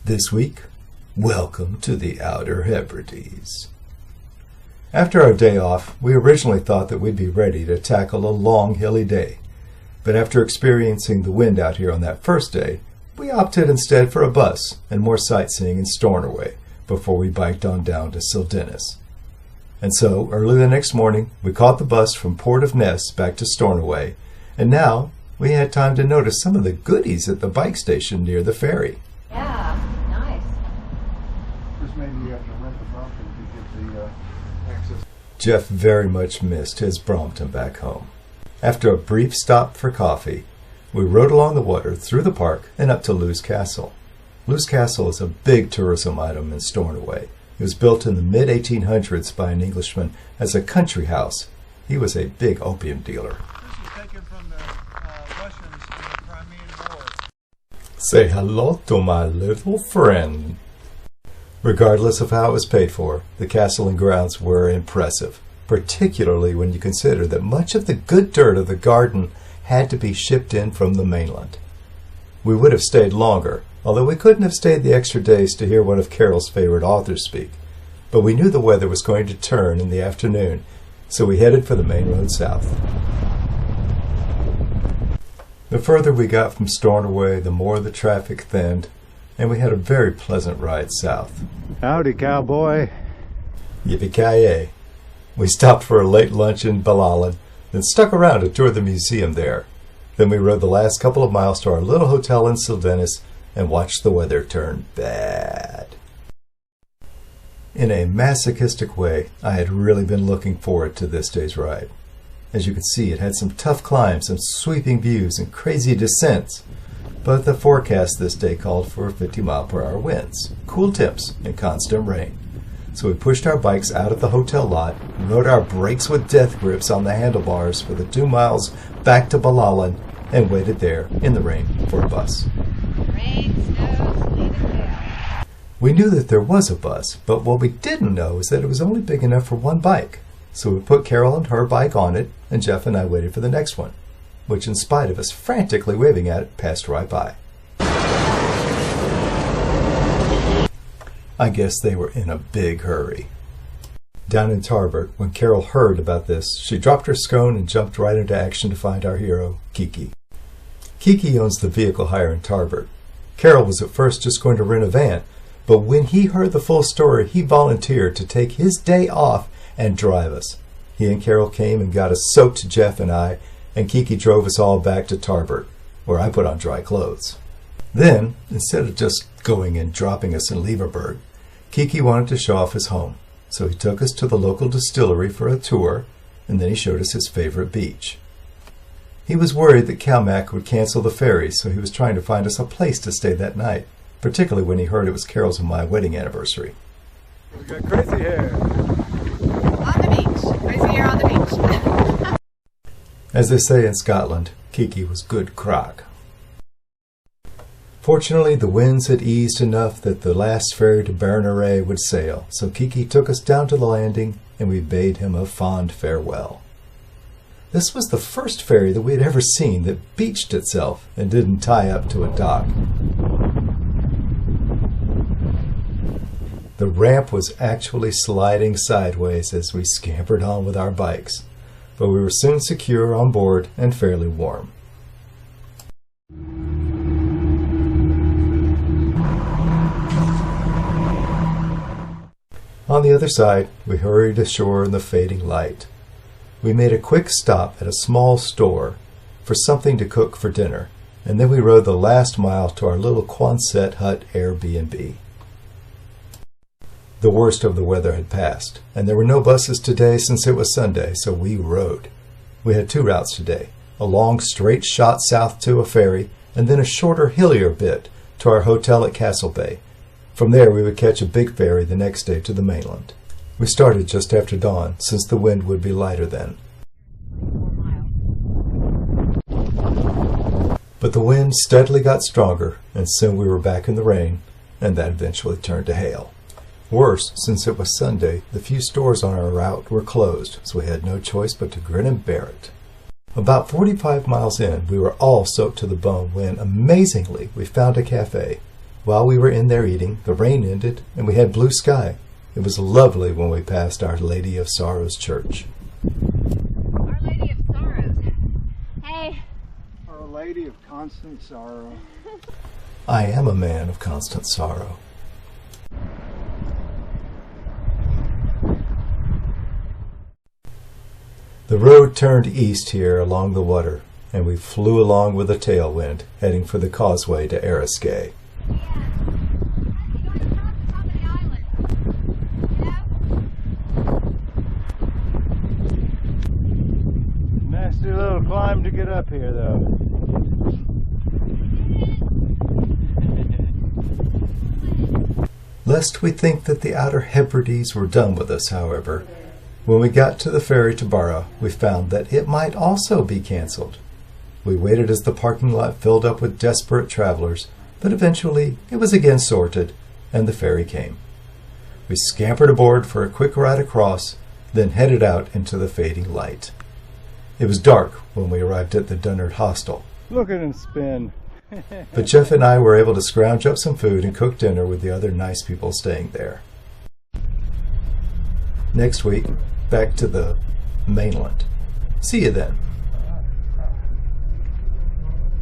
This week, welcome to the Outer Hebrides. After our day off, we originally thought that we'd be ready to tackle a long, hilly day. But after experiencing the wind out here on that first day, we opted instead for a bus and more sightseeing in Stornoway before we biked on down to Sildinus. And so, early the next morning, we caught the bus from Port of Ness back to Stornoway, and now we had time to notice some of the goodies at the bike station near the ferry. Yeah, nice. Just maybe you have to rent the Brompton to get the access. Jeff very much missed his Brompton back home. After a brief stop for coffee, we rode along the water through the park and up to Lewes Castle. Lewes Castle is a big tourism item in Stornoway. It was built in the mid-1800s by an Englishman as a country house. He was a big opium dealer. This is taken from the Russians in the Crimean War. Say hello to my little friend. Regardless of how it was paid for, the castle and grounds were impressive, particularly when you consider that much of the good dirt of the garden had to be shipped in from the mainland. We would have stayed longer, although we couldn't have stayed the extra days to hear one of Carol's favorite authors speak. But we knew the weather was going to turn in the afternoon, so we headed for the main road south. The further we got from Stornoway, the more the traffic thinned, and we had a very pleasant ride south. Howdy, cowboy. Yippee-ki-yay. We stopped for a late lunch in Ballalan, then stuck around to tour the museum there. Then we rode the last couple of miles to our little hotel in Sildinus and watched the weather turn bad. In a masochistic way, I had really been looking forward to this day's ride. As you can see, it had some tough climbs, some sweeping views, and crazy descents. But the forecast this day called for 50-mile-per-hour winds, cool temps, and constant rain. So we pushed our bikes out of the hotel lot, rode our brakes with death grips on the handlebars for the 2 miles back to Ballalan, and waited there in the rain for a bus. Rain, snow, sleet, and hail. We knew that there was a bus, but what we didn't know is that it was only big enough for one bike. So we put Carol and her bike on it, and Jeff and I waited for the next one, which in spite of us frantically waving at it, passed right by. I guess they were in a big hurry. Down in Tarbert, when Carol heard about this, she dropped her scone and jumped right into action to find our hero, Kiki. Kiki owns the vehicle hire in Tarbert. Carol was at first just going to rent a van, but when he heard the full story, he volunteered to take his day off and drive us. He and Carol came and got us soaked, Jeff and I, and Kiki drove us all back to Tarbert, where I put on dry clothes. Then, instead of just going and dropping us in Leverberg, Kiki wanted to show off his home, so he took us to the local distillery for a tour, and then he showed us his favorite beach. He was worried that Calmac would cancel the ferry, so he was trying to find us a place to stay that night, particularly when he heard it was Carol's and my wedding anniversary. We got crazy hair. On the beach. Crazy hair on the beach. As they say in Scotland, Kiki was good crack. Fortunately, the winds had eased enough that the last ferry to Berneray would sail, so Kiki took us down to the landing, and we bade him a fond farewell. This was the first ferry that we had ever seen that beached itself and didn't tie up to a dock. The ramp was actually sliding sideways as we scampered on with our bikes, but we were soon secure on board and fairly warm. On the other side, we hurried ashore in the fading light. We made a quick stop at a small store for something to cook for dinner, and then we rode the last mile to our little Quonset hut Airbnb. The worst of the weather had passed, and there were no buses today since it was Sunday, so we rode. We had 2 routes today, a long straight shot south to a ferry, and then a shorter, hillier bit to our hotel at Castle Bay. From there we would catch a big ferry the next day to the mainland. We started just after dawn, since the wind would be lighter then. 4 miles. But the wind steadily got stronger, and soon we were back in the rain, and that eventually turned to hail. Worse, since it was Sunday, the few stores on our route were closed, so we had no choice but to grin and bear it. About 45 miles in, we were all soaked to the bone when, amazingly, we found a cafe. While we were in there eating, the rain ended and we had blue sky. It was lovely when we passed Our Lady of Sorrows Church. Our Lady of Sorrows. Hey. Our Lady of Constant Sorrow. I am a man of constant sorrow. The road turned east here along the water, and we flew along with a tailwind, heading for the causeway to Eriskay. Nasty little climb to get up here, though. Lest we think that the Outer Hebrides were done with us, however, when we got to the ferry to Barra, we found that it might also be canceled. We waited as the parking lot filled up with desperate travelers, but eventually it was again sorted, and the ferry came. We scampered aboard for a quick ride across, then headed out into the fading light. It was dark when we arrived at the Dunnard Hostel, Look at him spin. but Jeff and I were able to scrounge up some food and cook dinner with the other nice people staying there. Next week, back to the mainland. See you then.